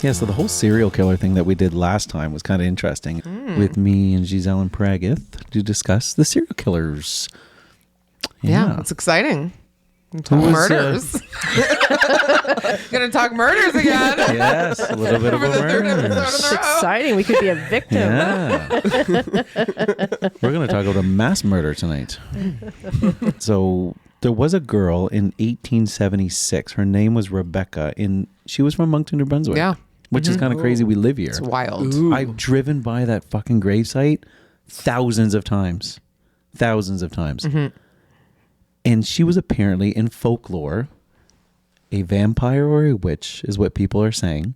Yeah, so the whole serial killer thing that we did last time was kind of interesting with me and Giselle and Praguth to discuss the serial killers. Yeah, it's exciting. Talk murders. Gonna talk murders again. Yes, a little bit of a murder. It's exciting. We could be a victim. Yeah. We're going to talk about a mass murder tonight. So there was a girl in 1876. Her name was Rebecca. She was from Moncton, New Brunswick. Yeah. Which is kind of crazy. We live here. It's wild. Ooh. I've driven by that fucking gravesite thousands of times. And she was apparently in folklore a vampire or a witch is what people are saying.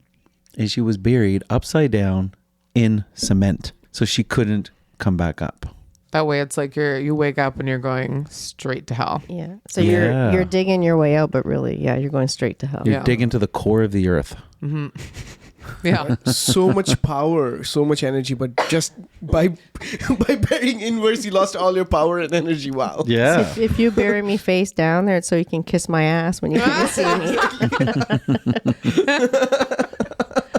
And she was buried upside down in cement. So she couldn't come back up. That way it's like you wake up and you're going straight to hell. Yeah. So you're digging your way out, but really, you're going straight to hell. You're digging to the core of the earth. Mm-hmm. Yeah. So much power, so much energy, but just by burying inwards, you lost all your power and energy. Wow. Yeah. So if you bury me face down there, it's so you can kiss my ass when you can see me.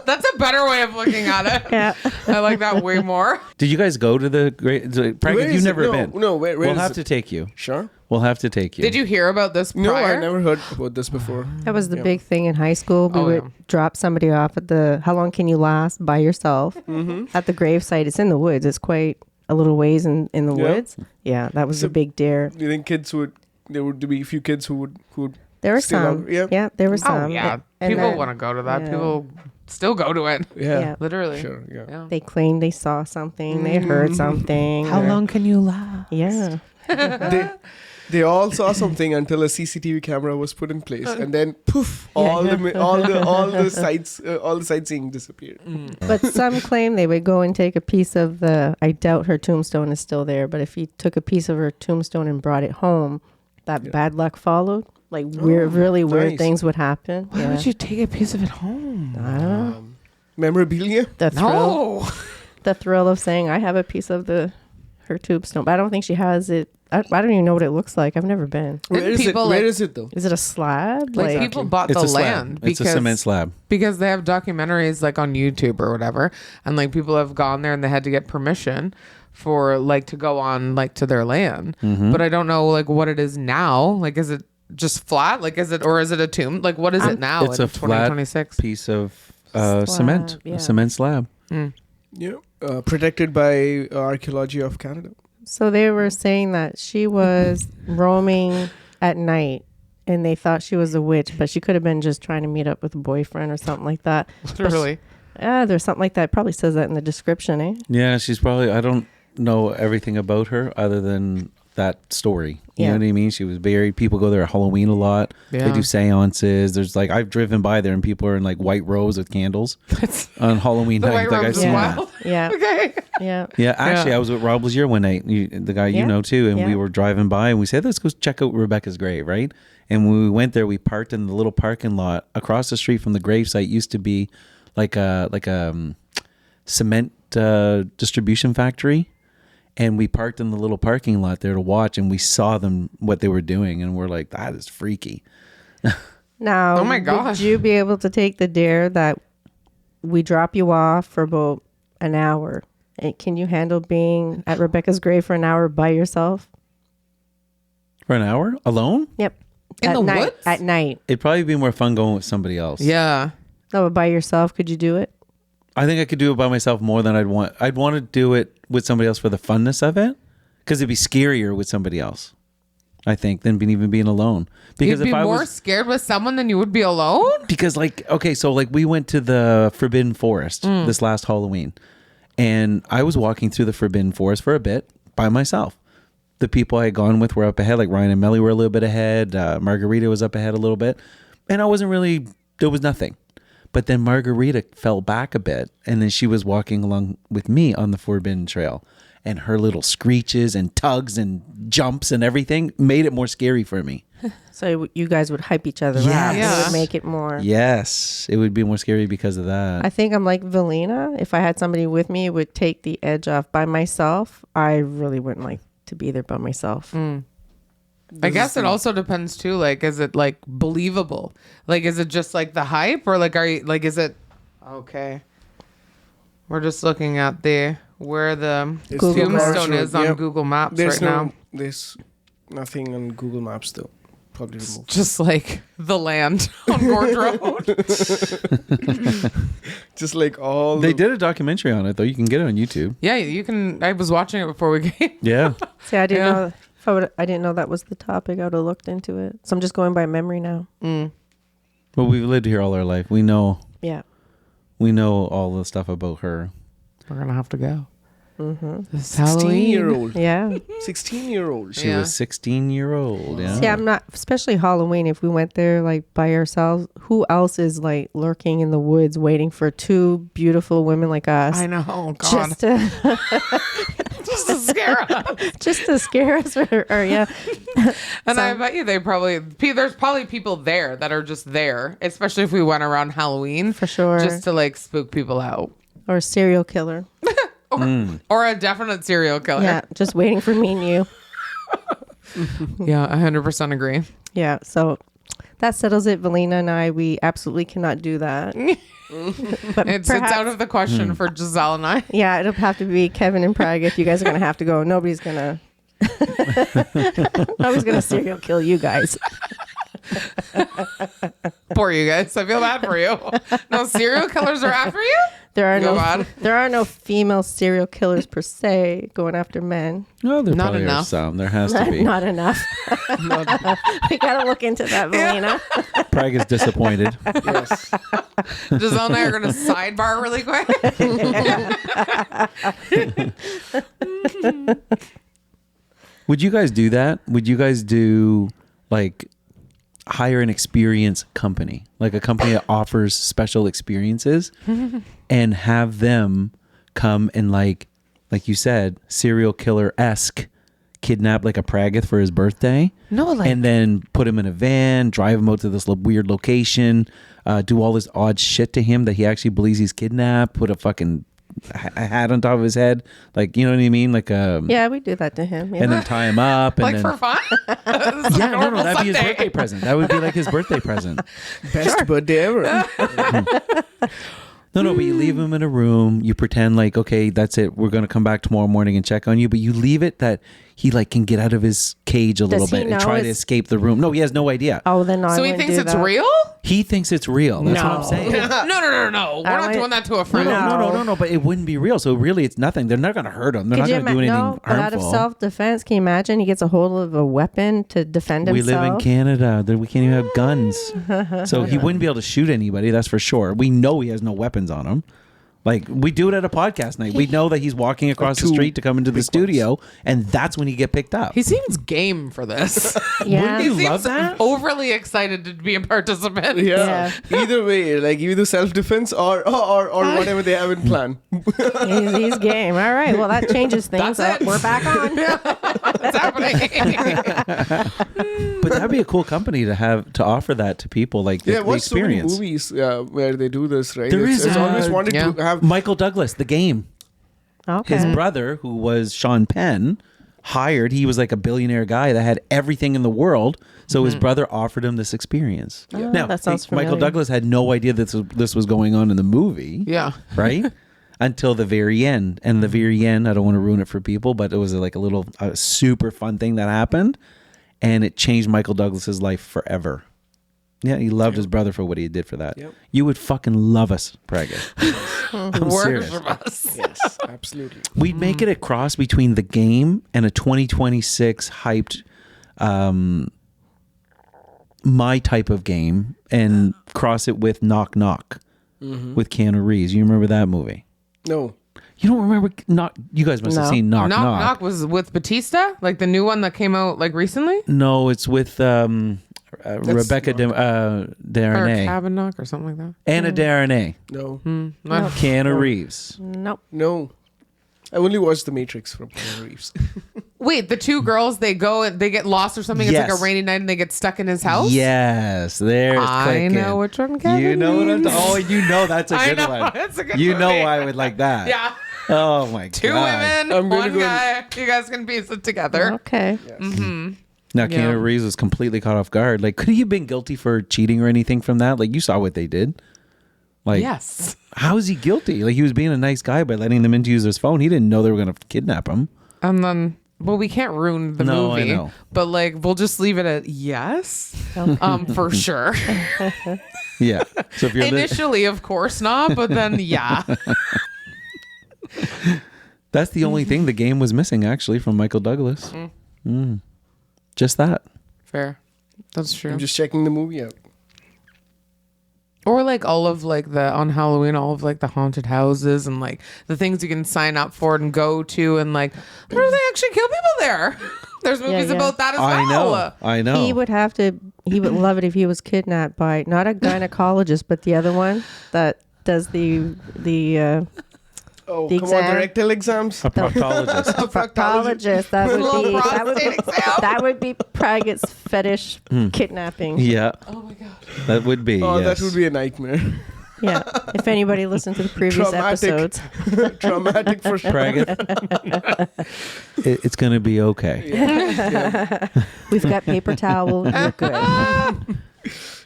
That's a better way of looking at it. Yeah. I like that way more. Did you guys go to the great? You've never been. No, where we'll is have it? to take you. Sure. We'll have to take you. Did you hear about this prior? No, I never heard about this before. That was the big thing in high school. We would drop somebody off at how long can you last by yourself at the gravesite. It's in the woods. It's quite a little ways in the woods. Yeah, that was a big dare. Do you think there would be a few kids who would There were stay some. longer? Yeah. There were some. Oh, yeah. And People want to go to that. yeah. People still go to it. Yeah. Literally. Sure. Yeah. They claimed they saw something. They heard something. How long can you last? Yeah. They all saw something until a CCTV camera was put in place, and then poof, all the sightseeing disappeared. But some claim they would go and take a piece of I doubt her tombstone is still there, but if you took a piece of her tombstone and brought it home, that bad luck followed. Like really weird things would happen. Why would you take a piece of it home? I don't know. Memorabilia? The thrill of saying I have a piece of her tombstone, but I don't think she has it. I don't even know what it looks like. I've never been. Where is it? Where is it though? Is it a slab? Like people bought It's the a slab. land It's a cement slab. because they have documentaries like on YouTube or whatever, and like people have gone there and they had to get permission for like to go on like to their land. But I don't know like what it is now. Like is it just flat? Like is it a tomb? Like what is it now? It's in a flat 2026? piece of cement, yeah. a cement slab. Yeah. Protected by Archaeology of Canada. So they were saying that she was roaming at night and they thought she was a witch, but she could have been just trying to meet up with a boyfriend or something like that. Literally. There's something like that. It probably says that in the description, eh? Yeah, she's probably, I don't know everything about her other than that story. You know what I mean? She was buried. People go there at Halloween a lot. Yeah. They do seances. There's like, I've driven by there and people are in like white robes with candles on Halloween The night. white Like I've robes seen is that. wild. Yeah. Okay. Yeah. Yeah, actually, I was with Rob Lazier one night, the guy you know too, and we were driving by and we said, let's go check out Rebecca's grave, right? And when we went there, we parked in the little parking lot across the street from the gravesite. Used to be like a cement distribution factory. And we parked in the little parking lot there to watch, and we saw what they were doing, and we're like, that is freaky. Now, Oh my gosh. would you be able to take the dare that we drop you off for about an hour? And can you handle being at Rebecca's grave for an hour by yourself? For an hour? Alone? Yep. In at the night, woods? At night. It'd probably be more fun going with somebody else. Yeah. No, but by yourself, could you do it? I think I could do it by myself more than I'd want. I'd want to do it with somebody else for the funness of it, because it'd be scarier with somebody else, I think, than even being alone. Because You'd be more scared with someone than you would be alone? Because we went to the Forbidden Forest this last Halloween, and I was walking through the Forbidden Forest for a bit by myself. The people I had gone with were up ahead, like Ryan and Melly were a little bit ahead. Margarita was up ahead a little bit, and there was nothing. But then Margarita fell back a bit, and then she was walking along with me on the Forbidden Trail, and her little screeches and tugs and jumps and everything made it more scary for me. So you guys would hype each other up. Yes. It Yeah. would make it more. Yes, it would be more scary because of that. I think I'm like Valina. If I had somebody with me, it would take the edge off. By myself, I really wouldn't like to be there by myself. I guess it also depends too. Like, is it like believable? Like, is it just like the hype, or like, is it Okay. We're just looking at where the It's tombstone Road. is on Yep. Google Maps There's now. There's nothing on Google Maps though. Probably removed. Just like the land on Gorge Road. Just like all. They did a documentary on it though. You can get it on YouTube. Yeah, you can. I was watching it before we came. Yeah. See, I didn't Yeah. know. I didn't know that was the topic. I would have looked into it. So I'm just going by memory now. Well, we've lived here all our life. We know Yeah. all the stuff about her. We're gonna have to go. This 16-year-old. Yeah. 16-year-old. She Yeah. was 16-year-old. Yeah. See, I'm not, especially Halloween, if we went there like by ourselves, who else is like lurking in the woods waiting for two beautiful women like us? I know. Oh, God. Just to, Just to scare us. just to scare us or yeah. And I bet you there's probably people there that are just there, especially if we went around Halloween. For sure. Just to like spook people out. Or a serial killer. Or a definite serial killer. Yeah. Just waiting for me and you. Yeah, 100% agree. Yeah. So that settles it. Valina and I, we absolutely cannot do that. But It's out of the question for Giselle and I. Yeah, it'll have to be Kevin and Prague if you guys are going to have to go. Nobody's going to serial kill you guys. Poor you guys. I feel bad for you. No serial killers are after you? There Feel bad? are no female serial killers per se going after men. No, there Not probably are enough. some. There has to be. Not enough. We got to look into that, Valina. Prague is disappointed. Yes. Giselle and I are going to sidebar really quick. Would you guys do that? Would you guys do like hire an experience company, like a company that offers special experiences and have them come and like you said, serial killer-esque kidnap like a Pragueth for his birthday? No, like- and then put him in a van, drive him out to this weird location, do all this odd shit to him that he actually believes he's kidnapped, put a fucking a hat on top of his head, like, you know what I mean, like Yeah, we do that to him. Yeah. and then tie him up and Like then for fun? This is yeah, a no, normal that'd be his Sunday. birthday present. That would be like his birthday present. Best birthday ever. No, but you leave him in a room. You pretend like, okay, that's it. We're going to come back tomorrow morning and check on you. But you leave it that he like can get out of his cage a little he bit and know try to it's- escape the room. No, he has no idea. Oh, then no, I So he wouldn't thinks do it's that. real? He thinks it's real. That's what I'm No. saying. No. We're not went- doing that to a friend. No. But it wouldn't be real. So really, it's nothing. They're not going to hurt him. They're Could not you going to do anything no, but out of harmful. self-defense, can you imagine he gets a hold of a weapon to defend We himself? live in Canada. We can't even have guns. So he wouldn't be able to shoot anybody. That's for sure. We know he has no weapons on him. Like, we do it at a podcast night. We know that he's walking across the street to come into the studio, and that's when he get picked up. He seems game for this. Yeah. He You seems love that? overly excited to be a participant. Yeah. Either way, like either self-defense or whatever they have in plan. He's game. All right. Well, that changes things. That's it. We're back on. What's happening? But that'd be a cool company to have to offer that to people, like the, Yeah, the watch so many experience. movies where they do this, right? There It's is, always wanted yeah. to have. Michael Douglas, The Game. Okay. His brother, who was Sean Penn, he was like a billionaire guy that had everything in the world. So his brother offered him this experience. Now, that sounds Michael familiar. Douglas had no idea this was going on in the movie. Yeah. Right? Until the very end. And the very end, I don't want to ruin it for people, but it was like a super fun thing that happened. And it changed Michael Douglas's life forever. Yeah, he loved his brother for what he did for that. Yep. You would fucking love us, Praga. I'm Works serious. for us. Yes, absolutely. We'd make it a cross between The Game and a 2026 hyped my type of game and cross it with Knock Knock with Keanu Reeves. You remember that movie? No. You don't remember Knock? You guys must have No. seen Knock Knock Knock. Knock was with Batista, like the new one that came out like recently, No, it's with Rebecca or Darnay. Cabin Knock or something like that. Anna Darnay. No. Not- Keanu Reeves. Nope. No. I only watched The Matrix from Keanu Reeves. Wait, the two girls they get lost or something. It's like Yes. a rainy night and they get stuck in his house. Yes, there's I clicking. know which one. Kevin You know what I'm means. Oh, you know that's a I good know, one. it's a good You know movie. I would like that. Yeah, Oh my god. two women, I'm gonna one go- guy. You guys can piece it together. Okay. Now Yeah. Keanu Reeves was completely caught off guard. Like, could he have been guilty for cheating or anything from that? Like, you saw what they did. Like, yes. how is he guilty? Like, he was being a nice guy by letting them in to use his phone. He didn't know they were going to kidnap him. And then, well, we can't ruin the No, movie. I know. But like, we'll just leave it at yes. For sure. Yeah. So if you're Initially, of course not, but then yeah. that's the only thing the game was missing, actually, from Michael Douglas. Just that. Fair. That's true. I'm just checking the movie out. Or like all of like the on Halloween, all of like the haunted houses and like the things you can sign up for and go to, and like where do they actually kill people there? There's movies yeah. about that as well. I know. He would love it if he was kidnapped by not a gynecologist, but the other one that does the Oh, The come on, the exam. rectal exams. A proctologist. proctologist. Little prostate exam. That would be Praggot's fetish kidnapping. Yeah. Oh my god. That would be. Oh, yes. that would be a nightmare. Yeah. If anybody listened to the previous Traumatic. episodes. Traumatic for sure. Praggott. It's going to be okay. Yeah. We've got paper towel. You're good.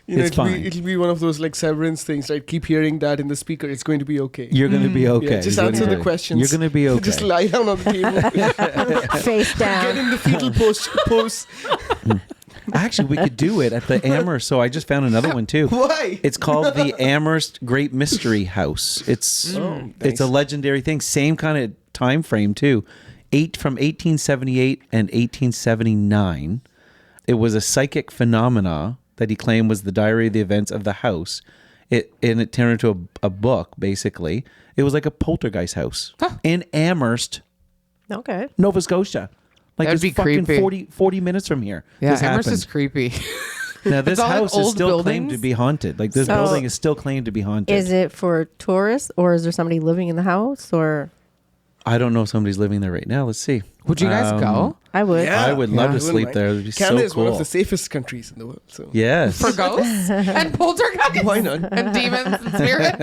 You know, It's fine. it'll be one of those like severance things, right? Keep hearing that in the speaker. It's going to be okay. You're going to be okay. Yeah, just is what answer he the said. questions. You're going to be okay. Just lie down on the table. Face Get down. in the fetal pose. Actually, we could do it at the Amherst. So I just found another one too. Why? It's called the Amherst Great Mystery House. It's nice. a legendary thing. Same kind of time frame too. From 1878 and 1879. It was a psychic phenomena that he claimed was the diary of the events of the house. It turned into a book, basically. It was like a poltergeist house in Amherst, Okay. Nova Scotia. Like That'd it's be fucking creepy. 40 minutes from here. Yeah, this Amherst happened. is creepy. Now this It's all like house is old still claimed to buildings. be haunted. Like this So- building is still claimed to be haunted. Is it for tourists or is there somebody living in the house or I don't know if somebody's living there right now. Let's see. Would you guys go? I would. Yeah. I would love I to wouldn't sleep mind. there. It would be Canada so is one of cool. the safest countries in the world. So Yes. For ghosts and poltergeists? why not? And demons and spirits?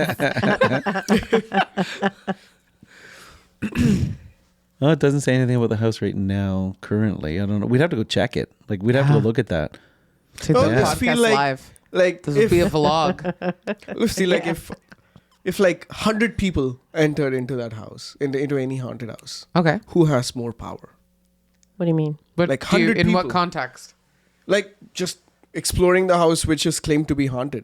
Oh, it doesn't say anything about the house right now. Currently, I don't know. We'd have to go check it. Like we'd have to go look at that. To Oh, the this feel podcast like- live. Like This would if be a vlog. let's see, like if like 100 people entered into that house, into any haunted house, Okay. who has more power? What do you mean? But Like do you- 100 in what people. context? Like just exploring the house which is claimed to be haunted.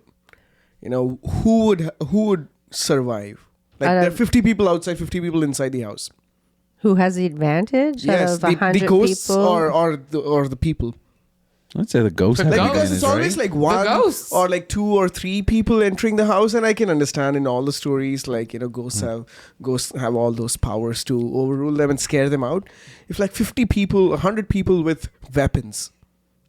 You know, who would survive? Like I there are don't- 50 people outside, 50 people inside the house. Who has the advantage out Yes, of the 100 ghosts people? or the people. I'd say the ghost. The has Like ghosts. because advantage, it's always right? like one ghosts. or like 2 or 3 people entering the house, and I can understand in all the stories, like, you know, ghosts have all those powers to overrule them and scare them out. If like 50 people, 100 people with weapons,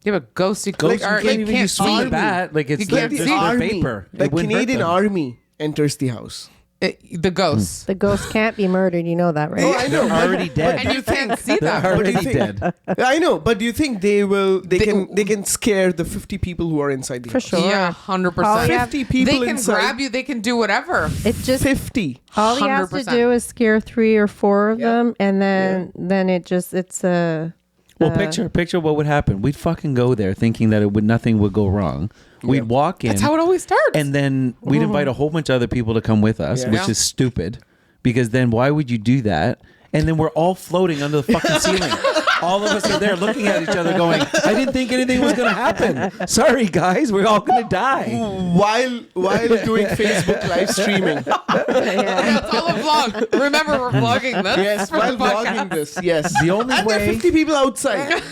Yeah, but ghosts you, Ghosts, are, you can't you even can't use sweet see. bat. Like it's You can't just see. the army, vapor. It like wouldn't hurt Canadian them. army enters the house. The ghosts. The ghost can't be murdered. You know that, right? Oh, I know. They're already dead. And you can't see They're that. What do you already think? dead. I know, but do you think they can scare the 50 people who are inside the For house? sure. Yeah, 100%. 50 people They can inside. grab you. They can do whatever. It just 50. all he has to 100%. do is scare 3 or 4 of Yeah. them, and then it's a. Well, picture what would happen. We'd fucking go there thinking that nothing would go wrong. We'd walk in, That's how it always starts. and then we'd invite a whole bunch of other people to come with us, Yeah. which Yeah. is stupid. Because then why would you do that? And then we're all floating under the fucking ceiling. All of us are there looking at each other, going, "I didn't think anything was going to happen. Sorry, guys, we're all going to die." While doing Facebook live streaming. It's all a vlog. Remember, we're vlogging this. Yes, for while the podcast. vlogging this. Yes. The only and there are way- 50 people outside.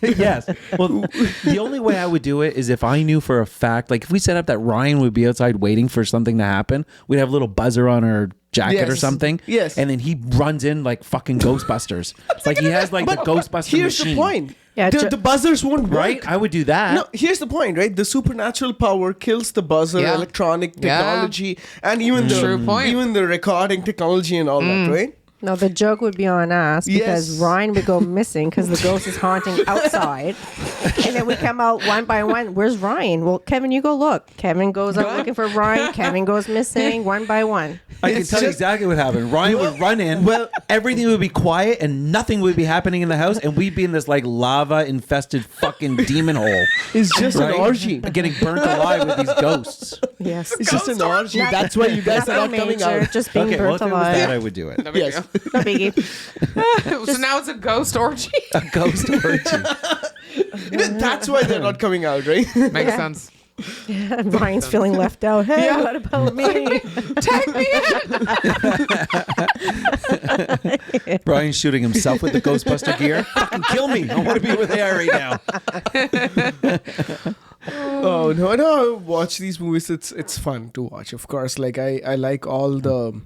Yes. Well, the only way I would do it is if I knew for a fact, like if we set up that Ryan would be outside waiting for something to happen, we'd have a little buzzer on our jacket or Yes. something. Yes. And then he runs in like fucking Ghostbusters. Like he has like the Ghostbuster Here's machine. the point. Yeah, the buzzers won't work. Right? I would do that. No, here's the point, right? The supernatural power kills the buzzer, Yeah. electronic Yeah. technology, and even the True point. even the recording technology and all that, right? No, the joke would be on us because Yes. Ryan would go missing because the ghost is haunting outside. And then we come out one by one. Where's Ryan? Well, Kevin, you go look. Kevin goes out looking for Ryan. Kevin goes missing one by one. I can tell you exactly what happened. Ryan would run in. Well, everything would be quiet and nothing would be happening in the house, and we'd be in this like lava infested fucking demon hole. It's just an orgy. Getting burnt alive with these ghosts. Yes. It's just an orgy. That's why you guys are not Nothing coming major, out. just being Okay, well, burnt if it was alive. that, I would do it. No big Yes. deal. No biggie. So now it's a ghost orgy. A ghost orgy. That's why they're not coming out, right? Makes sense. Ryan's feeling left out. Hey, Yeah. what about me? Tag me in. Brian's shooting himself with the Ghostbuster gear. Fucking kill me. I want to be where they are right now. Oh no! Watch these movies. It's fun to watch. Of course, like I like all the.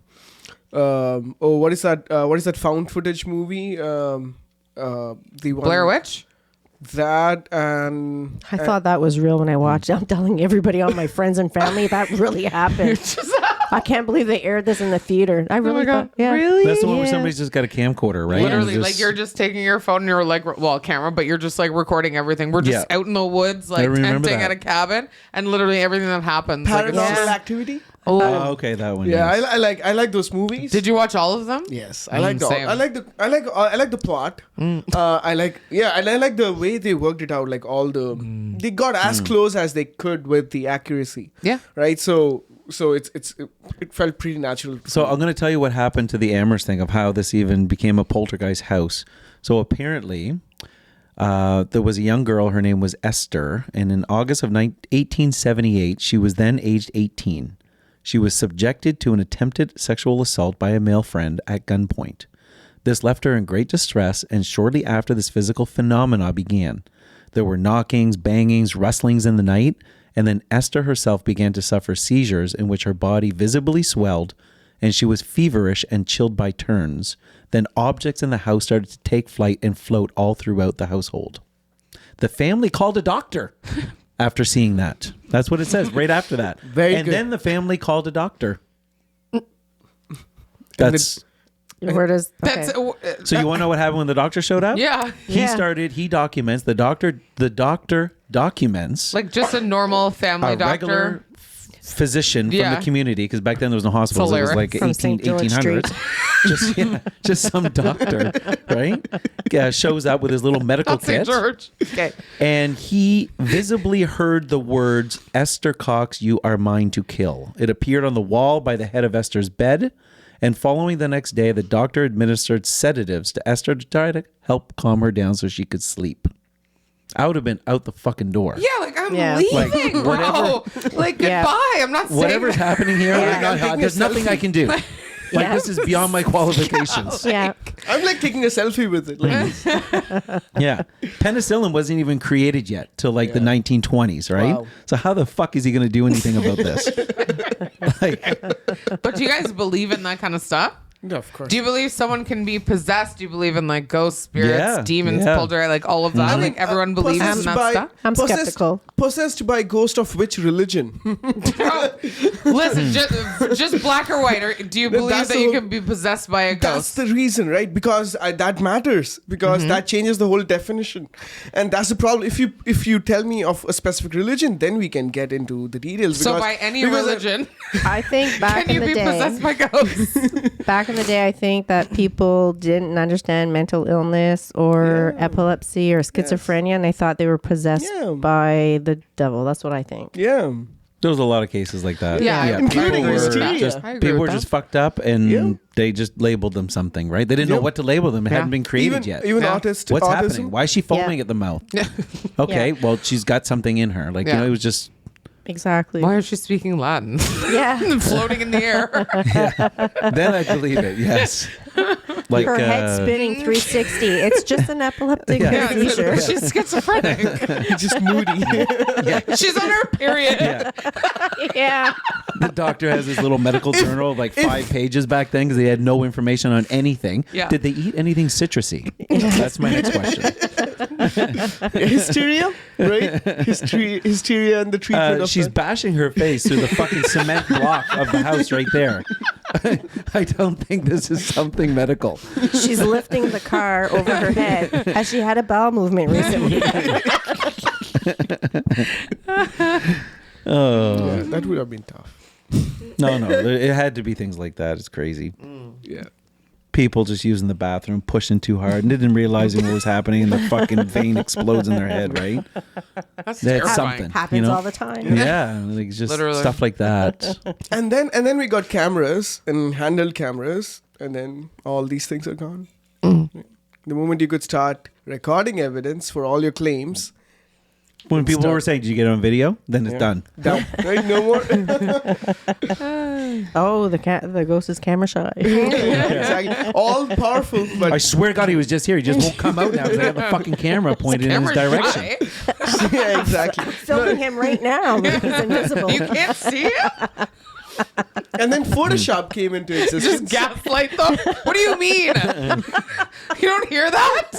What is that? What is that found footage movie? The one Blair Witch. That and I thought that was real when I watched it. I'm telling everybody, all my friends and family, that really happened. I can't believe they aired this in the theater. I really God. thought, yeah. Really? That's the one where Yeah. somebody's just got a camcorder, right? Literally, And like you're just taking your phone and you're like, well, camera, but you're just like recording everything. We're just Yeah. out in the woods, like remember tenting that. at a cabin, and literally everything that happens. Like, it's Paranormal just- Activity. Oh, okay, that one. Yeah, yes. I like those movies. Did you watch all of them? Yes, I like same. I like the plot. I like the way they worked it out. Like all the they got as close as they could with the accuracy. Yeah. Right. So it felt pretty natural. So I'm going to tell you what happened to the Amherst thing of how this even became a poltergeist house. So apparently, there was a young girl. Her name was Esther, and in August of 1878, she was then aged 18. She was subjected to an attempted sexual assault by a male friend at gunpoint. This left her in great distress, and shortly after this physical phenomena began, there were knockings, bangings, rustlings in the night, and then Esther herself began to suffer seizures in which her body visibly swelled, and she was feverish and chilled by turns. Then objects in the house started to take flight and float all throughout the household. The family called a doctor after seeing that. That's what it says right after that. Very and good. then the family called a doctor. That's Where does That's okay. so you want to know what happened when the doctor showed up? yeah, He documents the doctor documents like just a normal family a doctor. regular physician from Yeah. the community, because back then there was no hospitals. It was Hilarious. like From St. George 1800s. just some doctor, right? Shows up with his little medical Not St. kit. George. Okay. And he visibly heard the words, "Esther Cox, you are mine to kill." It appeared on the wall by the head of Esther's bed. And following the next day, the doctor administered sedatives to Esther to try to help calm her down so she could sleep. I would have been out the fucking door. Yeah, like I'm Yeah. leaving, Like, bro. Like goodbye. Yeah. I'm not Whatever's staying. happening here, Yeah. like, there's nothing I can do. Like, Yeah. this is beyond my qualifications. Yeah. I'm like taking a selfie with it. Like, Yeah. Penicillin wasn't even created yet till like the 1920s, right? Wow. So how the fuck is he going to do anything about this? Like, But do you guys believe in that kind of stuff? no, of course. Do you believe someone can be possessed? Do you believe in like ghosts, spirits, Yeah, demons, yeah. poltergeist, like all of that? Like everyone believes in Possessed that by- stuff? I'm possessed- skeptical. Possessed by ghost of which religion? Bro, listen, just black or white. Or do you believe That's that the you whole- can be possessed by a That's ghost? the reason, right? Because that matters. Because that changes the whole definition, and that's the problem. If you tell me of a specific religion, then we can get into the details. So because- by any because religion, I think back can in you the be day, possessed by ghosts? back in the day, I think that people didn't understand mental illness or epilepsy or schizophrenia, and they thought they were possessed Yeah. by the devil. That's what I think. Yeah. there was a lot of cases like that. Yeah, including people were hysteria. just I agree people with were that. just fucked up, and Yeah. they just labeled them something, right? They didn't know Yeah. what to label them. It hadn't been created yet. Even Yeah. What's What's happening? Why is she foaming Yeah. at the mouth? Okay, well, she's got something in her. Like, you Yeah. know, it was just Exactly. Why is she speaking Latin? Yeah. Floating in the air. then I believe it. Yes, like Her head spinning 360. It's just an epileptic Yeah. seizure. She's schizophrenic. just moody. She's on her period. Yeah. Yeah. The doctor has his little medical journal of like 5 pages back then because they had no information on anything. Yeah. Did they eat anything citrusy? That's my next question. Hysteria, right? Hysteria and the treatment of She's that. bashing her face through the fucking cement block of the house right there. I don't think this is something medical. She's lifting the car over her head as she had a bowel movement recently. Oh, Yeah, that would have been tough. no. It had to be things like that. It's crazy. Yeah. People just using the bathroom, pushing too hard, and didn't realizing what was happening, and the fucking vein explodes in their head, right? That's That's terrifying. something. Happens you know? all the time. Yeah, like just Literally. stuff like that. And then we got cameras and handheld cameras, and then all these things are gone. The moment you could start recording evidence for all your claims, When people done. were saying, "Did you get it on video?" Then it's Yeah. done. done, right? No more. Oh, the ghost is camera shy. Exactly. All powerful, but I swear to God, he was just here. He just won't come out now because I got the fucking camera pointed in his Camera's direction. shy. yeah, exactly. Filming him right now, but he's invisible. You can't see it? And then Photoshop came into Just existence. gaslight them? What do you mean? You don't hear that?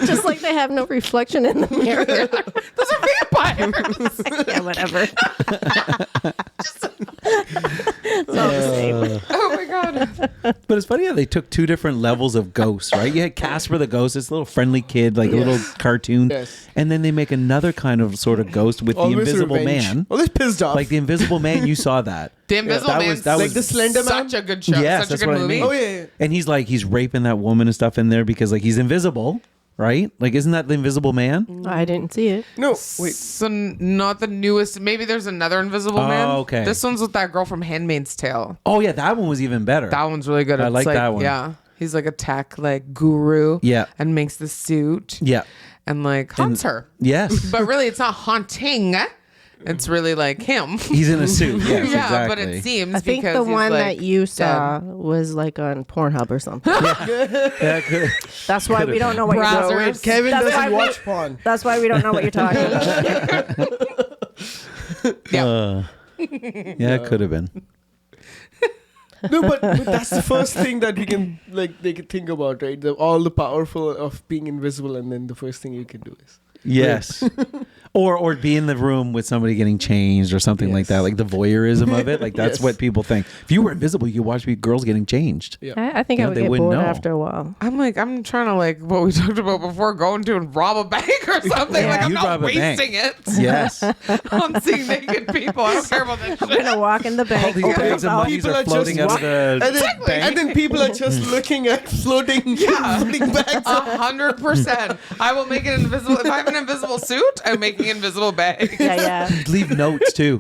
Just like they have no reflection in the mirror. Those are vampires. Yeah, whatever. It's all the same. Oh my god. But it's funny how they took two different levels of ghosts, right? You had Casper the ghost, this little friendly kid, like a little cartoon. Yes. And then they make another kind of sort of ghost with the Always Invisible revenge. Man. Always pissed off. Like the Invisible Man, you saw that. The Invisible That Man. was- that Like the Slender Man? Such a good show. Yes, Such a that's good what I movie. mean. Oh yeah. And he's raping that woman and stuff in there because like he's invisible, right? Like isn't that the Invisible Man? I didn't see it. No, wait. So not the newest. Maybe there's another Invisible Oh, Man. okay. This one's with that girl from Handmaid's Tale. Oh yeah, that one was even better. That one's really good. I It's like that one. Yeah. He's like a tech guru. Yeah. And makes the suit. Yeah. And haunts her. Yes. But really it's not haunting. It's really like him. He's in a suit. Yes, yeah, exactly. but it seems I think because the one he's, that you saw dead. was like on Pornhub or something. Yeah, good. That's why we don't know what you're Browsers. talking Wait, Kevin That's why doesn't we- watch porn. That's why we don't know what you're talking about. Yeah. Yeah, it could have been. No, but that's the first thing that we can they can think about, right? All the powerful of being invisible, and then the first thing you can do is Yes. or be in the room with somebody getting changed or something like Yes. that, like the voyeurism of it. Like that's Yes. what people think. If you were invisible, you could watch girls getting changed. I think Yeah, I would they get wouldn't bored know. after a while. I'm trying to what we talked about before, going to and rob a bank or something. Yeah. Like I'm You'd not rob a bank. wasting it Yes. on seeing naked people. I don't care about that I'm shit. gonna walk in the All bank, these open bags the of vault. monies People are are floating just out of the and then people are just looking at floating bags. 100%. I will make an invisible. If I have an invisible suit, I'm making invisible bags. Yeah. leave notes too.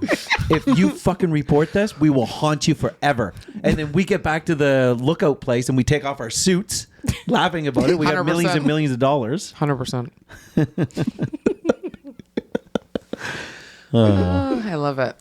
If you fucking report this, we will haunt you forever. And then we get back to the lookout place and we take off our suits, laughing about it. We got 100%. millions and millions of dollars. 100%. I love it.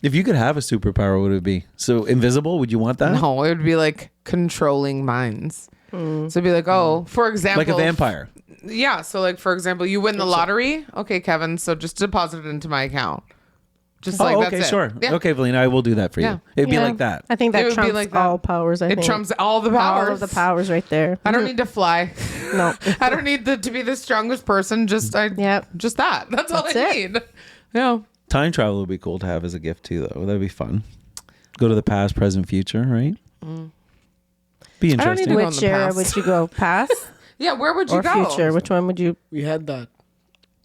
If you could have a superpower, what would it be? So invisible? Would you want that? No, it would be like controlling minds. So it'd be like, for example, Like a vampire. Yeah. So for example, you win the lottery. Okay, Kevin. So just deposit it into my account. Just Oh, that's okay, it. sure. Yeah. Okay, Valina, I will do that for Yeah. you. It'd be Yeah. like that. I think It that would be trumps like that. all powers. I It think trumps all the powers. all of the powers right there. I don't need to fly. No. I don't need to be the strongest person. Just Yep. just that. That's all That's I it. need. Yeah. Time travel would be cool to have as a gift too, though. That'd be fun. Go to the past, present, future, right? Be I don't need interesting. to go in Which the era past. would you go? Past Yeah. Where would you or go? future? Which one would you? We had that.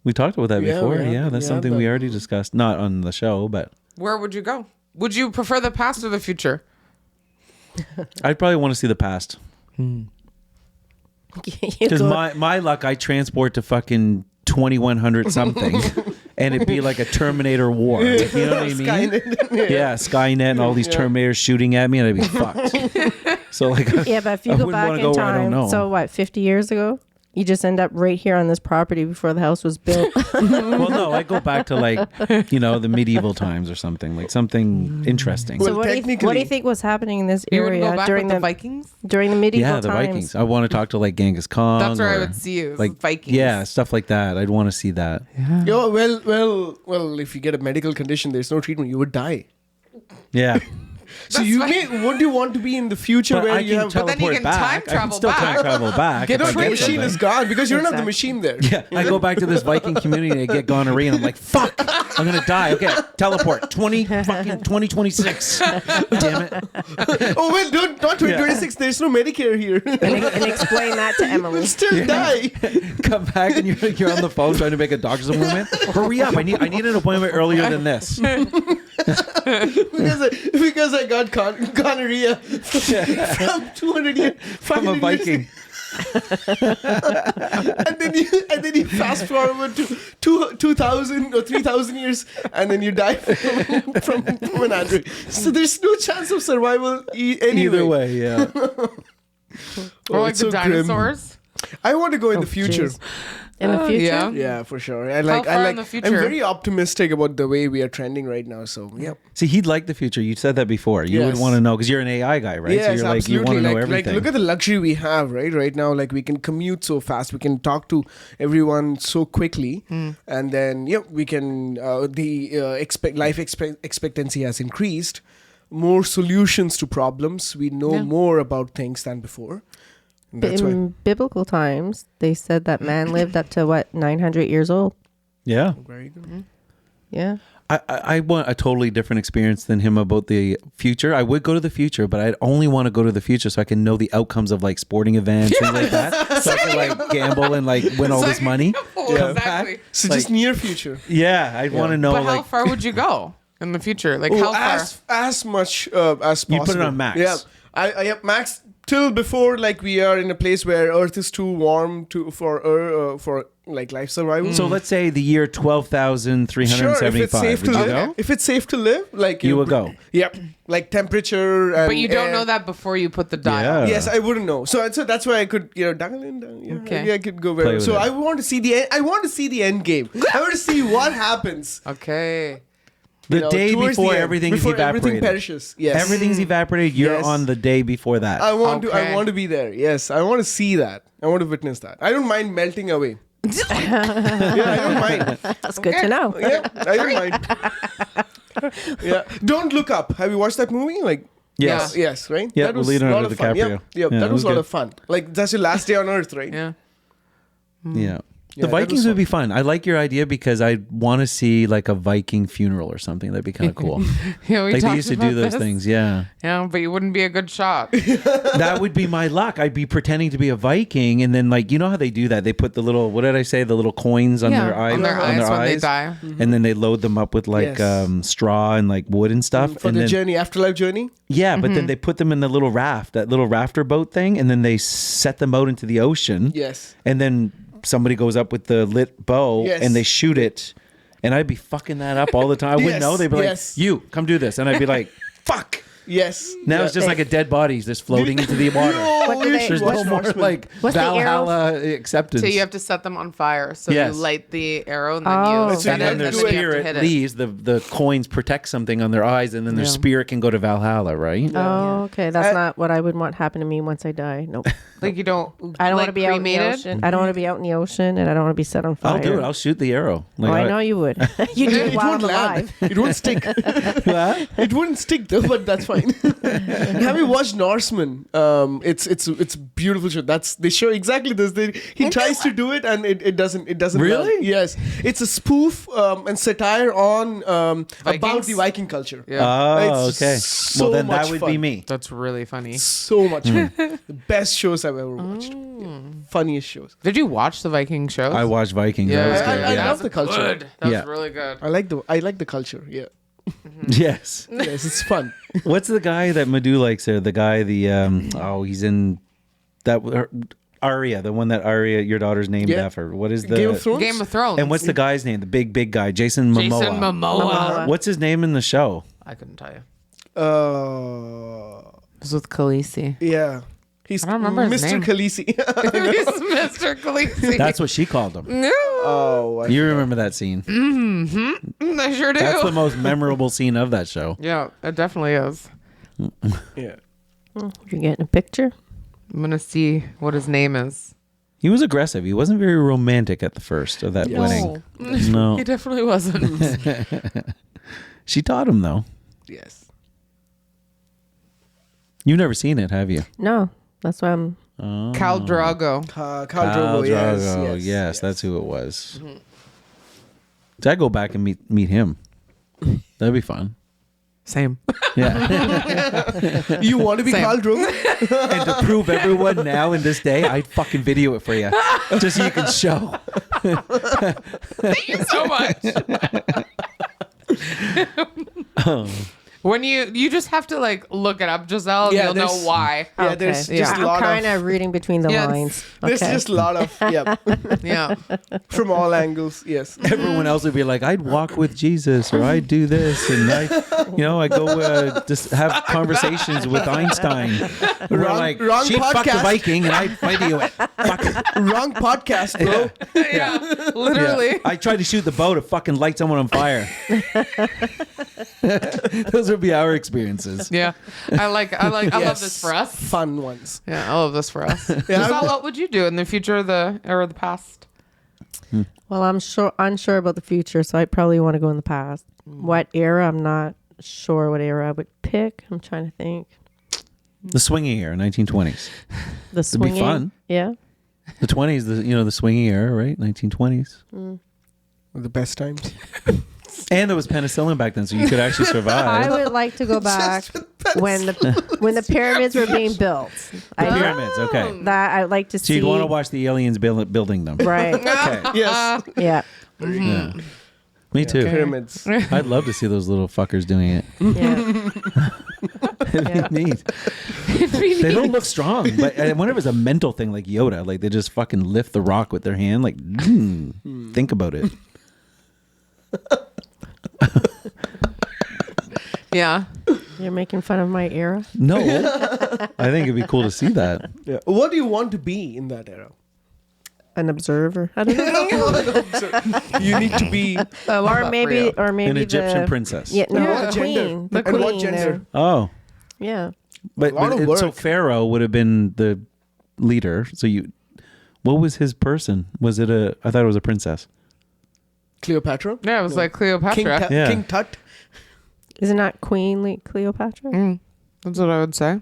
We talked about that Yeah, before. we had- Yeah, we that's had something that. we already discussed. Not on the show, but Where would you go? Would you prefer the past or the future? I'd probably want to see the past. you Because go- my luck, I transport to fucking 2100 something, and it'd be like a Terminator war. Like, you know what I mean? Skynet. Yeah, Skynet and all these Terminators shooting at me, and I'd be fucked. So like, yeah, but if you I go wouldn't back wanna in go where I don't time, know. so what? 50 years ago, you just end up right here on this property before the house was built. well, no, I go back to the medieval times or something, like something interesting. Well, So what do you technically- think was happening in this You would area go back during with the the Vikings? during the medieval Yeah, the times? Vikings. I want to talk to like Genghis Khan. That's where I or, would see you. Like Vikings. Yeah, stuff like that. I'd want to see that. Yo, well. If you get a medical condition, there's no treatment. You would die. Yeah. So would you want to be in the future But where I you can have then you teleport can back. time I can travel still time back. travel back. Get if a I train get machine something. is gone because you don't have the Exactly. machine there. Yeah, I go back to this Viking community and I get gonorrhea and I'm like, fuck, I'm gonna die. Okay, teleport 2026. Damn it. Oh well, not 2026. There's no Medicare here. And explain that to Emily. We'll still die Come back and you're on the phone trying to make a doctor's appointment. Hurry up! I need an appointment earlier than this. because I got gonorrhea from 200 years. I'm a Viking. and then you fast forward to 2,000 or 3,000 years, and then you die from an android. So there's no chance of survival anyway. Either way, yeah. Or like it's the so grim. dinosaurs. I want to go in the future. Jeez. In the future? Yeah. Yeah, for sure. I How far in the future? I'm very optimistic about the way we are trending right now. So yeah. See, he'd like the future. You said that before. You would Yes. want to know because you're an AI guy, right? Yes, so you're like, you absolutely. want to know Like, everything. look at the luxury we have, right now. Like we can commute so fast, we can talk to everyone so quickly, and then we can. Life expectancy has increased. More solutions to problems. We know more about things than before. And that's why. In biblical times, they said that man lived up to 900 years old. yeah. Very good. Yeah. I want a totally different experience than him about the future. I would go to the future, but I'd only want to go to the future so I can know the outcomes of like sporting events, things like that. So I can like gamble and like win all this money. Oh, exactly. So Like- just near future. Yeah, I'd want to know But how like far would you go in the future? Like how far? as much as possible. You put it on max. Yeah, I max till before like we are in a place where Earth is too warm for like life survival. So let's say the year 12,375. Would you go? If it's safe to live, like You would go. Yep, like temperature. And But you don't air. know that before you put the dial. Yeah. Yes, I wouldn't know. So that's why I could, dial in. Okay. Maybe I could go Play very. with So it. I want to see the end game. I want to see what happens. Okay. The day towards before the end, everything's before evaporated. everything perishes. Yes, Everything's evaporated. You're Yes. on the day before that. I want to. Okay. I want to be there. Yes, I want to see that. I want to witness that. I don't mind melting away. Yeah, I don't mind. That's good to know. Yeah, I don't mind. Yeah, Don't Look Up. Have you watched that movie? Like, yes. yes, right. Yeah, that with was a lot Leonardo of fun. DiCaprio. Yeah, Yeah, that it was was a lot good. of fun. Like that's your last day on Earth, right? Yeah. Yeah. Yeah, The that Vikings was would be fun. I like your idea because I want to see like a Viking funeral or something. That'd be kind of cool. Yeah, we Like they talked used to about do those this. things. Yeah. Yeah, but you wouldn't be a good shot. That would be my luck. I'd be pretending to be a Viking and then like, you know how they do that? They put the little, what did I say? The little coins on their eyes. on their eyes when they die. And then they load them up with like Yes. straw and like wood and stuff. For and the then, journey, afterlife journey. Yeah, but then they put them in the little raft, that little rafter boat thing, and then they set them out into the ocean. Yes. And then somebody goes up with the lit bow Yes. and they shoot it. And I'd be fucking that up all the time. I wouldn't Yes, know. They'd be yes. like, you, come do this. And I'd be like, fuck. Yes. Now it's just like a dead body just floating into the water. What do they- There's what's no more like What's the arrow? Valhalla acceptance. So you have to set them on fire. So Yes. you light the arrow and then Oh. you So set and it then and their then you have to spirit hit it. leaves, the coins protect something on their eyes, and then their Yeah. spirit can go to Valhalla, right? Oh, okay. That's not what I would want happen to me once I die. Nope. Like you don't. I don't like want to be out in the cremated? ocean. I don't want to be out in the ocean, and I don't want to be set on fire. I'll do it. I'll shoot the arrow. Oh, I know you would. You do it while I'm alive. It won't stick. What? It wouldn't stick though, but that's fine. Have you watched Norseman? It's beautiful show. They show exactly this. He tries to do it and it doesn't Really? well. Yes, it's a spoof and satire on about Vikings? the Viking culture. Yeah. Oh, It's okay. so Well, then much that would be fun. me. That's really funny. So much fun. The best shows I've ever watched. Yeah. Funniest shows. Did you watch the Viking shows? I watched Vikings. Yeah, That was I- good. I yeah. love the culture. Good. That Yeah. was really good. I like the culture. Yeah. Yes. Yes, it's fun. What's the guy that Madhu likes there? The guy, he's in that Arya, the one that Arya, your daughter's named Yeah. after. What is the Game of Thrones. Game of Thrones. And what's the guy's name? The big guy, Jason Momoa. Jason Momoa. What's his name in the show? I couldn't tell you. Uh, It was with Khaleesi. yeah. He's I don't remember his Mr. name. Khaleesi. He's Mr. Khaleesi. That's what she called him. No. Oh, You remember that scene? I sure do. That's the most memorable scene of that show. Yeah, it definitely is. yeah. You're getting a picture. I'm gonna see what his name is. He was aggressive. He wasn't very romantic at the first of that Yes. wedding. He No. definitely wasn't. She taught him though. Yes. You've never seen it, have you? No, that's why I'm. Oh. Khal Drogo. Khal Khal Drogo, Drogo. Yes, that's who it was. So I go back and meet him. That'd be fun. Same. Yeah. You want to be Same. Khal Drogo? And to prove everyone now in this day, I'd fucking video it for you. Just so you can show. Thank you so much. When you just have to like look it up, Giselle, Yeah, and you'll know there's- why. Yeah, Okay. there's just a I'm lot kind of. of reading between the Yes. lines. There's Okay. just a lot of Yeah. from all angles. Yes. Everyone else would be like, I'd walk with Jesus, or I'd do this, and I go just have conversations with Einstein. We're Wrong- like, wrong she'd fuck the podcast. Viking, and I'd video it. Fuck it. Wrong podcast, bro. Yeah. Literally. Yeah. I tried to shoot the boat to fucking light someone on fire. Those would be our experiences. Yeah. I love Yes. this for us. Fun ones. Yeah, I love this for us. Yeah, Giselle, what would you do in the future or the past? Well, I'm unsure about the future, so I probably want to go in the past. What era? I'm not sure what era I would pick. I'm trying to think. The swinging era, 1920s. The swinging. be fun. Yeah. The 20s, the swinging era, right? 1920s. The best times. And there was penicillin back then, so you could actually I survive. would like to go back when the pyramids were being built. The pyramids, okay. That I'd like to So see. you'd want to watch the aliens building them. Right. Okay. Yes. Yeah. Yeah. Me too. Pyramids. I'd love to see those little fuckers doing it. Yeah. It'd be neat. They don't look strong, but I wonder if it's a mental thing like Yoda. Like they just fucking lift the rock with their hand. Like, think about it. Yeah. You're making fun of my era. No. I think it'd be cool to see that. Yeah. What do you want to be in that era? An observer. I don't know. You need to be. or maybe An Egyptian the, princess. Yeah, no, Yeah. the Gender. queen. The And queen. what gender? there. Oh. Yeah. But, lot of so work. Pharaoh would have been the leader. So what was his person? Was it I thought it was a princess. Cleopatra? Yeah, it was like Cleopatra. Yeah. King Tut? Is it not Queen Cleopatra? That's what I would say.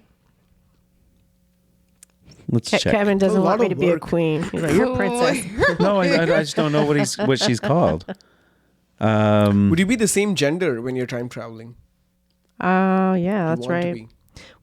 Let's check. Kevin doesn't A lot want me of to be a work. queen. He's like, you're a princess. No, I just don't know what she's called. Would you be the same gender when you're time traveling? Oh, yeah, You that's want to right. be?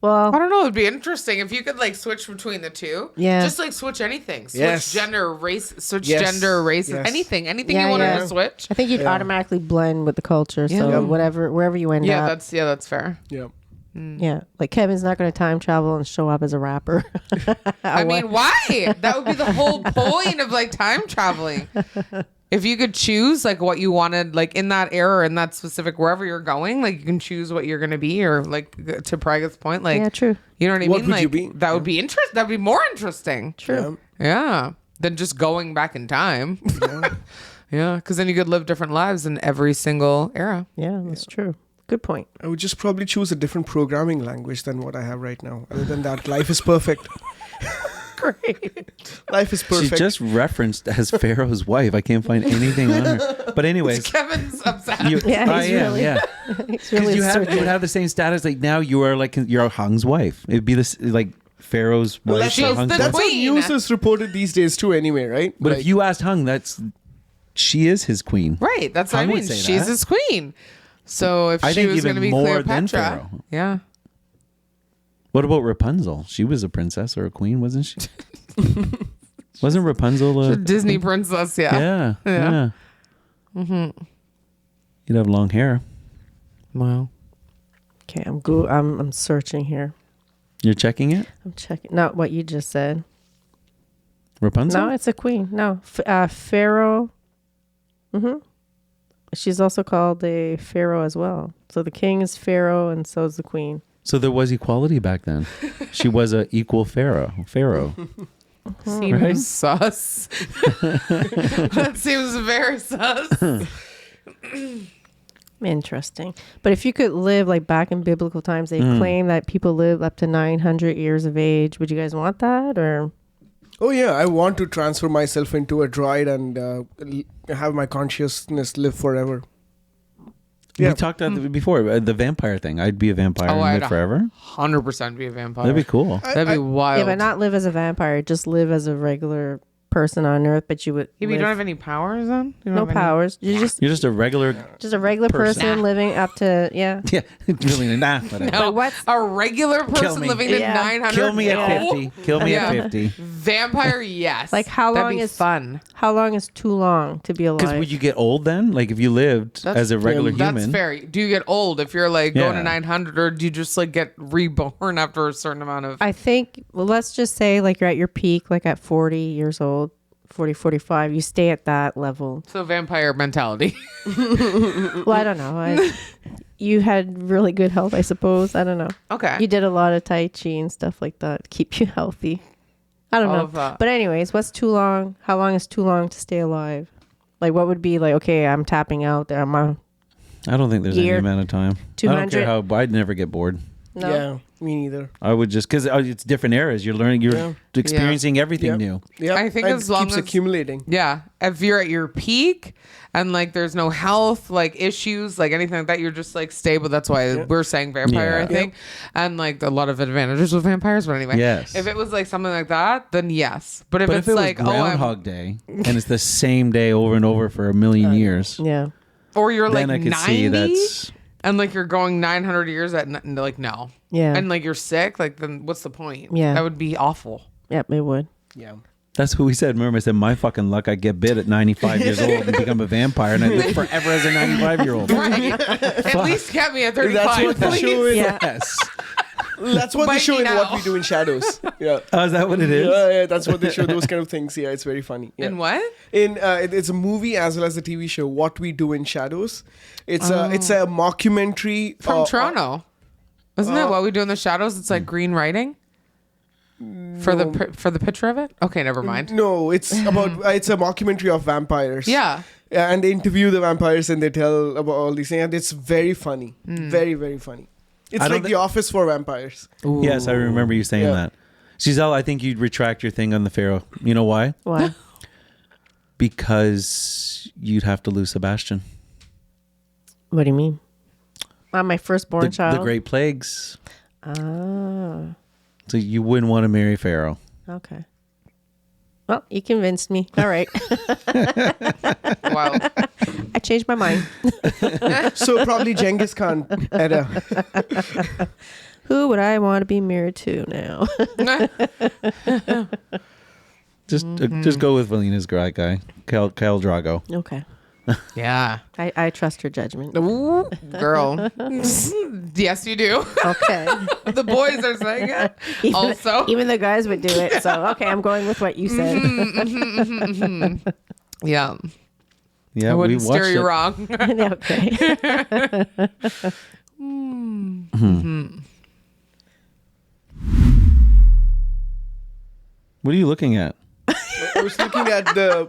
Well, I don't know. It'd be interesting if you could like switch between the two. Yeah. Just like switch anything. Switch Yes. gender, race. Switch Yes. gender, race. Yes. Anything. Anything Yeah, you wanted yeah. to switch. I think you'd Yeah. automatically blend with the culture. So Yeah. wherever you end Yeah, up. that's fair. Yeah. Yeah. Like Kevin's not going to time travel and show up as a rapper. I mean, why? That would be the whole point of like time traveling. If you could choose like what you wanted, like in that era or in that specific wherever you're going, like you can choose what you're gonna be, or like to Praga's point, like Yeah, true. you know what I What mean? would like you be? that would be interesting. That would be more interesting. True. Yeah, than just going back in time. Yeah, because then you could live different lives in every single era. Yeah, that's true. Good point. I would just probably choose a different programming language than what I have right now. Other than that, life is perfect. Great. Life is perfect. She's just referenced as Pharaoh's wife. I can't find anything on her. But anyways, Kevin's upset. Yeah, I he's am, really- yeah. It's Because really you searching. would have the same status. Like now, you are like you're Hung's wife. It'd be this like Pharaoh's Well, wife. that's She's or Hung's the wife. That's what queen. news is reported these days too anyway, right? But Like, if you asked Hung, she is his queen. Right, that's what I Hung would mean. say She's that. his queen. So if I she think was even going to be more than Cleopatra, Pharaoh. yeah. What about Rapunzel? She was a princess or a queen, wasn't she? Wasn't Rapunzel a Disney princess, yeah. Yeah. Yeah. Mm-hmm. You'd have long hair. Wow. Okay, I'm searching here. You're checking it? I'm checking. Not what you just said. Rapunzel? No, it's a queen. No, Pharaoh. She's also called a pharaoh as well. So the king is pharaoh, and so is the queen. So there was equality back then. She was a equal pharaoh. Seems Right? sus. That seems very sus. Interesting. But if you could live like back in biblical times, they claim that people live up to 900 years of age. Would you guys want that, or? oh yeah, I want to transfer myself into a droid and have my consciousness live forever. Yeah. We talked about before the vampire thing. I'd be a vampire and I'd live forever. 100% be a vampire. That'd be cool. That'd be wild. Yeah, but not live as a vampire. Just live as a regular person on Earth. But you would. Yeah, but you don't have any powers then? You don't no have any- powers. You're just You're just a regular. person living up to Yeah, really. Nah, whatever. No, what's- a regular Kill person me. living to Yeah. 900. Kill me at Yeah. 50. Kill me Yeah. at 50. Vampire, yes. Like, how That'd long be is- fun? How long is too long to be Because alive? would you get old then? Like if you lived That's- as a regular That's human. fair. Do you get old if you're like going Yeah. to 900, or do you just like get reborn after a certain amount of? I think, well, let's just say like you're at your peak, like at 40 years old, 40, 45, you stay at that level. So vampire mentality. Well, I don't know. You had really good health, I suppose. I don't know. Okay. You did a lot of Tai Chi and stuff like that. Keep you healthy. I don't All know. of that. But anyways, what's too long? How long is too long to stay alive? Like, what would be like, okay, I'm tapping out there. I don't think there's Year, any amount of time. I don't care 200. how. I'd never get bored. No. Yeah, me neither. I would just because it's different eras. You're learning. You're Yeah. experiencing everything Yeah. new. Yeah, I think and as it long keeps as- accumulating. Yeah. If you're at your peak and like there's no health, like issues, like anything like that, you're just like stable. That's why Yeah. we're saying vampire, Yeah. I think. And like a lot of advantages with vampires. But anyway, Yes. if it was like something like that, then yes. But if But it's if it like, was Groundhog Day and it's the same day over and over for a million years, Yeah. or you're then like I could 90 see that's. and like you're going 900 years at like, no. Yeah. And like you're sick, like then what's the point? Yeah. That would be awful. Yep, it would. Yeah. That's what we said. Remember, I said my fucking luck. I get bit at 95 years old and become a vampire, and I live forever as a 95-year-old. Right. At least get me at 35. That's what the please. show is. Yeah. Yes. That's what they Bite show me in now. What We Do in Shadows. Yeah. Oh, is that what it is? Yeah, that's what they show. Those kind of things. Yeah, it's very funny. Yeah. In what? It's a movie as well as the TV show What We Do in Shadows. It's a mockumentary From Toronto. Isn't that what we do in the shadows? It's like green writing for the picture of it. Okay, never mind. No, it's about it's a mockumentary of vampires. Yeah. Yeah, and they interview the vampires and they tell about all these things, and it's very funny, very very funny. It's I don't like The Office for vampires. Yes, I remember you saying Yeah. that. Giselle, I think you'd retract your thing on the Pharaoh. You know why? Why? Because you'd have to lose Sebastian. What do you mean? My firstborn The child. Great Plagues. Ah, So you wouldn't want to marry Pharaoh. okay. Well, you convinced me. All right. Wow. I changed my mind. So probably Genghis Khan era. Who would I want to be married to now? Just go with Valina's guy, Kyle Drago. Okay. Yeah. I trust her judgment. Ooh, girl. Yes, you do. Okay. The boys are saying it. Also. Even the guys would do it. So, okay, I'm going with what you said. Yeah. Yeah, I we wouldn't watched steer you it. wrong. Okay. What are you looking at? I was looking at the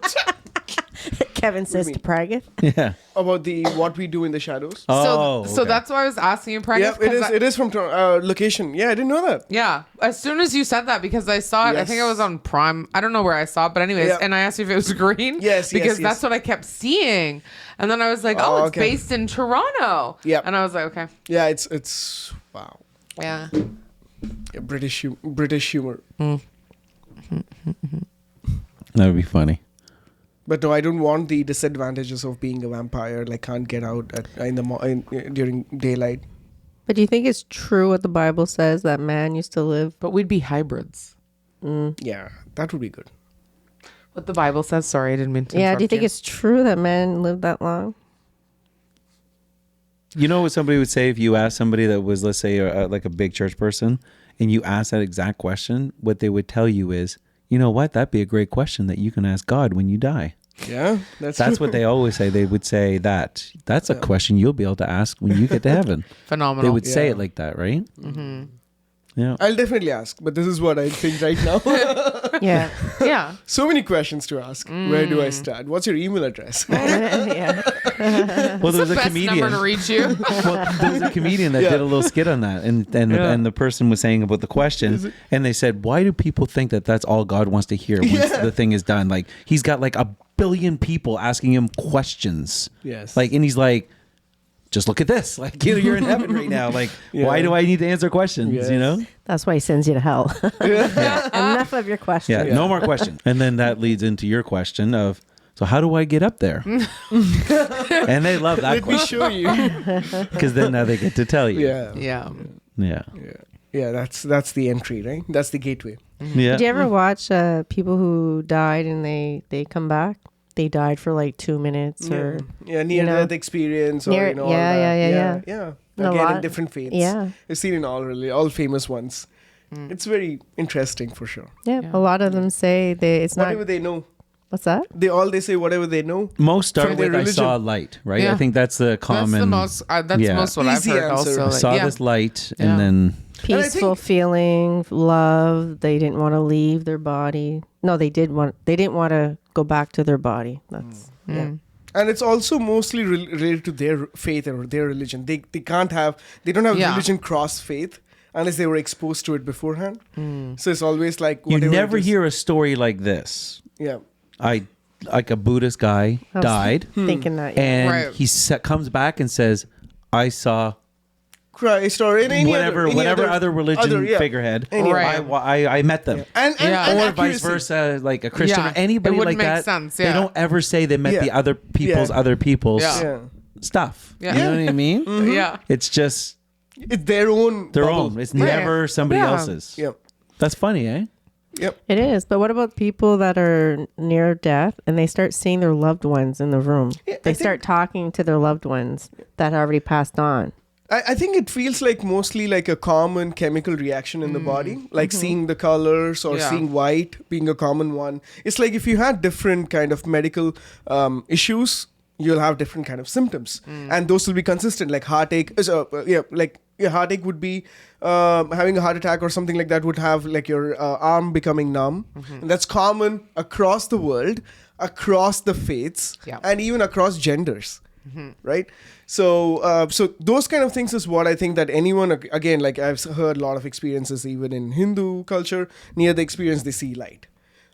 Kevin says to Praga. Yeah. about the What We Do in the Shadows. Oh, So okay. that's why I was asking you, Yeah, Pragya. it is from location. Yeah, I didn't know that. Yeah, as soon as you said that, because I saw it, I think it was Yes. on Prime. I don't know where I saw it, but anyways, Yeah. and I asked you if it was green. Yes, because yes. that's what I kept seeing, and then I was like, oh, Oh, it's okay. based in Toronto. Yeah. and I was like, okay, Yeah, it's wow. yeah. Yeah, British humor. That would be funny. But no, I don't want the disadvantages of being a vampire. Like, can't get out during daylight. But do you think it's true what the Bible says that man used to live? But we'd be hybrids. Yeah, that would be good. What the Bible says. Sorry, I didn't mean to. Yeah, do you interrupt think it's true that man lived that long? You know what somebody would say if you asked somebody that was, let's say, like a big church person, and you asked that exact question? What they would tell you is, you know what? That'd be a great question that you can ask God when you die. Yeah, That's what they always say. They would say that. That's a question you'll be able to ask when you get to heaven. Phenomenal. They would say Yeah. it like that, right? Mm-hmm. Yeah. I'll definitely ask, but this is what I think right now. Yeah. Yeah. So many questions to ask. Where do I start? What's your email address? Yeah. Well, there was a Best comedian. number to reach you. Well, there was a comedian that Yeah. did a little skit on that, and the person was saying about the question, and they said, "Why do people think that that's all God wants to hear once the thing is done? Like he's got like 1 billion people asking him questions, Yes. like, and he's like, just look at this. Like, you're in heaven right now. Like, why do I need to answer questions? Yes. You know? That's why he sends you to hell. Enough of your questions. Yeah, no more questions. And then that leads into your question of, so how do I get up there? And they love that Let me question. show you. Because then now they get to tell you. Yeah. Yeah, that's the entry, right? That's the gateway. Yeah. Did you ever watch people who died and they come back? They died for like 2 minutes or near-death experience, or Near- all yeah, that. yeah. Again, lot- in different faiths. Yeah. I've seen in all famous ones. It's very interesting for sure. Yeah, a lot of them say it's Whatever not. they know, What's that? they say whatever they know. Most start From their with I religion. saw a light, right? Yeah. I think that's the common. That's the most. That's Yeah. most what I've Easy heard. answer. Also, I saw this light, and then And I Peaceful think- feeling, love. They didn't want to leave their body. No, they didn't want to go back to their body. That's yeah. And it's also mostly related to their faith or their religion. They don't have religion cross faith unless they were exposed to it beforehand. So it's always like you whatever never it is. hear a story like this. Yeah. Like a Buddhist guy I was died, thinking that. Yeah. and Right. he comes back and says, "I saw Christ or any whatever other religion figurehead. Any Right. I met them." And Yeah. Or accuracy. vice versa, like a Christian Yeah. or anybody It wouldn't like make that. sense, They yeah. don't ever say they met Yeah. the other people's Yeah. other people's Yeah. Yeah. stuff. Yeah. You know what I mean? Yeah. It's just It's their own their bubble. own. It's Right. never somebody Yeah. else's. Yeah. That's funny, eh? Yep. It is. But what about people that are near death and they start seeing their loved ones in the room? Yeah, I They think- start talking to their loved ones that already passed on. I think it feels like mostly like a common chemical reaction in the body, like seeing the colors or Yeah. seeing white being a common one. It's like if you had different kind of medical issues, you'll have different kind of symptoms, and those will be consistent. Like heartache, like your heartache would be having a heart attack or something like that would have like your arm becoming numb, and that's common across the world, across the faiths, Yeah. and even across genders. Right, so those kind of things is what I think that anyone, again, like I've heard a lot of experiences even in Hindu culture, near the experience they see light.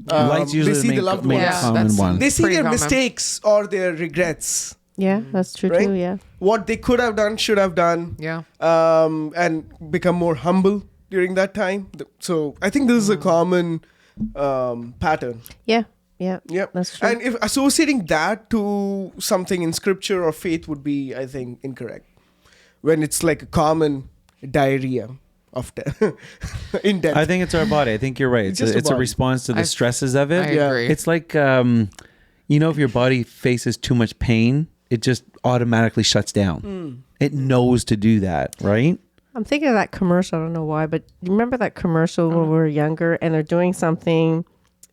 Light's usually they see the loved ones. Yeah, common that's- one. They see Pretty their common. mistakes or their regrets, Yeah, that's true Right? too. Yeah. what they could have done, should have done, Yeah. and become more humble during that time. So I think this is a common pattern. Yeah. Yeah. Yep. That's true. And if associating that to something in scripture or faith would be, I think, incorrect. When it's like a common diarrhea of death in death. I think it's our body. I think you're right. It's just a It's a body. response to the I- stresses of it. I Yeah. agree. It's like, if your body faces too much pain, it just automatically shuts down. It knows to do that, right? I'm thinking of that commercial. I don't know why, but you remember that commercial when we were younger and they're doing something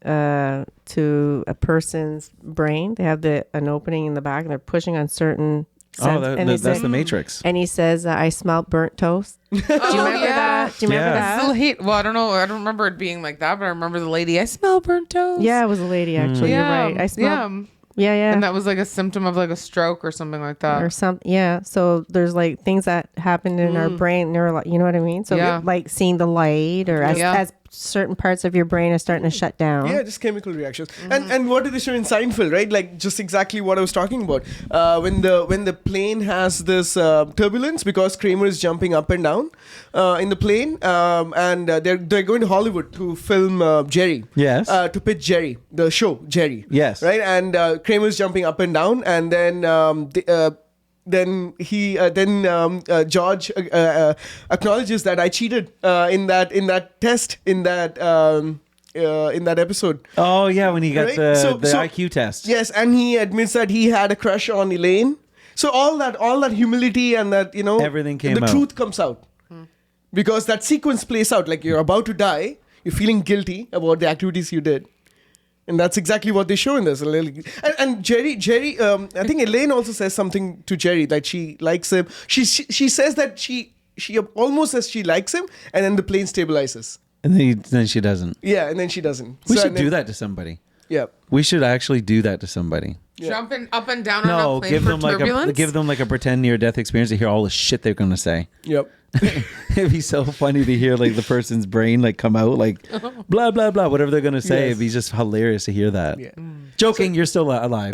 to a person's brain? They have an opening in the back and they're pushing on certain sense. And he that's said- the Matrix. And he says, I smell burnt toast. Do you remember that? Do you remember Yeah. I still that? hate. Well, I don't know. I don't remember it being like that, but I remember the lady. I smell burnt toast. Yeah, it was a lady actually. Yeah. You're right. I smell. Yeah. Yeah. And that was like a symptom of like a stroke or something like that. Or something. Yeah. So there's like things that happen in our brain, you know what I mean? So Yeah. like seeing the light or Yeah. as certain parts of your brain are starting to shut down. Yeah, just chemical reactions. And what did they show in Seinfeld, right? Like just exactly what I was talking about. When the plane has this turbulence because Kramer is jumping up and down in the plane, and they're going to Hollywood to film Jerry. Yes. To pitch Jerry, the show Jerry. Yes. Right, and Kramer's jumping up and down, and then George acknowledges that I cheated in that test in that episode. Oh, yeah, when he got Right? the So- IQ test. Yes, and he admits that he had a crush on Elaine. So all that humility and that Everything came the out. truth comes out because that sequence plays out. Like you're about to die, you're feeling guilty about the activities you did. And that's exactly what they show in this. And Jerry, I think Elaine also says something to Jerry that she likes him. She says that she almost says she likes him, and then the plane stabilizes. And then she doesn't. Yeah, and then she doesn't. We So, should and then- do that to somebody. Yeah. We should actually do that to somebody. Jumping up and down on No, a plane give for them like turbulence? give them like a pretend near death experience to hear all the shit they're gonna say. Yep. It'd be so funny to hear like the person's brain like come out like blah blah blah whatever they're gonna say. Yes. It'd be just hilarious to hear that. Yeah. Joking, you're still alive.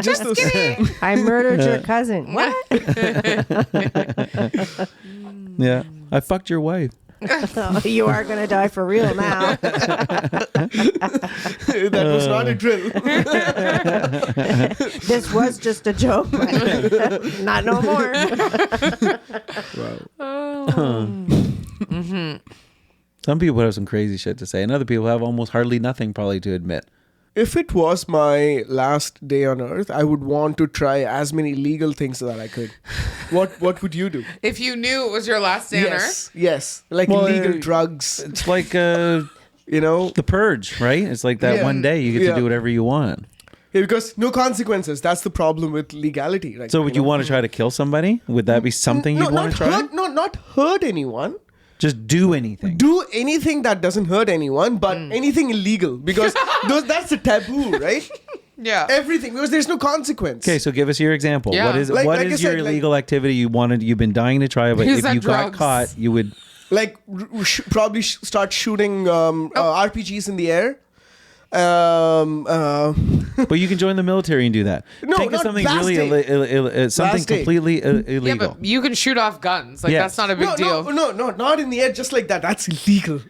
Just those. I murdered your cousin. What? Yeah, I fucked your wife. Oh, you are gonna die for real now. That was not a drill. This was just a joke. But not no more. Some people have some crazy shit to say, and other people have almost hardly nothing probably to admit. If it was my last day on earth, I would want to try as many legal things that I could. What would you do? If you knew it was your last day on Earth? Yes. Like Well, illegal drugs, It's like you know? the purge, right? It's like that Yeah. one day you get to Yeah. do whatever you want. Yeah, because no consequences. That's the problem with legality. Right? So would you want to try to kill somebody? Would that be something you'd want to try? Hurt, not hurt anyone. Just do anything. Do anything that doesn't hurt anyone, but anything illegal. Because that's a taboo, right? Yeah. Everything. Because there's no consequence. Okay, so give us your example. Yeah. What is Like I your said, illegal activity you've been dying to try, but Use if that you got drugs. caught, you would. Like probably start shooting RPGs in the air. But you can join the military and do that. No, Think of not something last really day. something Last day. completely Yeah, illegal. but you can shoot off guns. Like, Yes. that's not a big No, deal. no, not in the air, just like that. That's illegal.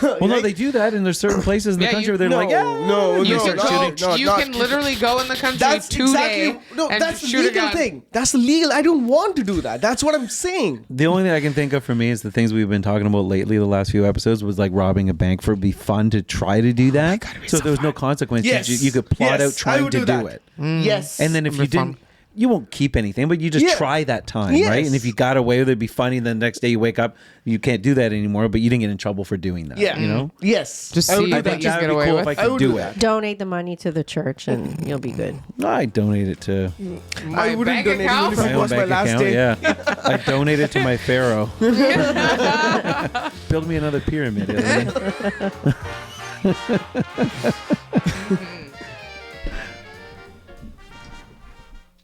Well, no, they do that, and there's certain places in the Yeah, country you- where they're no, like, yeah, no, You no, can no, go. no, You not- can literally go in the country That's today exactly no. and That's the shoot a legal gun. thing. That's illegal. I don't want to do that. That's what I'm saying. The only thing I can think of for me is the things we've been talking about lately, the last few episodes, was like robbing a bank. For it'd be fun to try to do that. So if there was no consequence, Yes, you could plot yes, out I trying would to do do that. it. Yes, And then if you It'd be didn't, fun. you won't keep anything, but you just Yeah. try that time, Yes. right? And if you got away with it, it'd be funny. Then the next day you wake up, you can't do that anymore, but you didn't get in trouble for doing that. yeah, You know? yes, Just I would see do what that. you just That'd get be away cool with. if I I could would do do it. that. Donate the money to the church and you'll be good. I donate it to I wouldn't bank donate account? even if my it own was my bank last account. day. Yeah, I donate it to my pharaoh. Build me another pyramid, Elaine.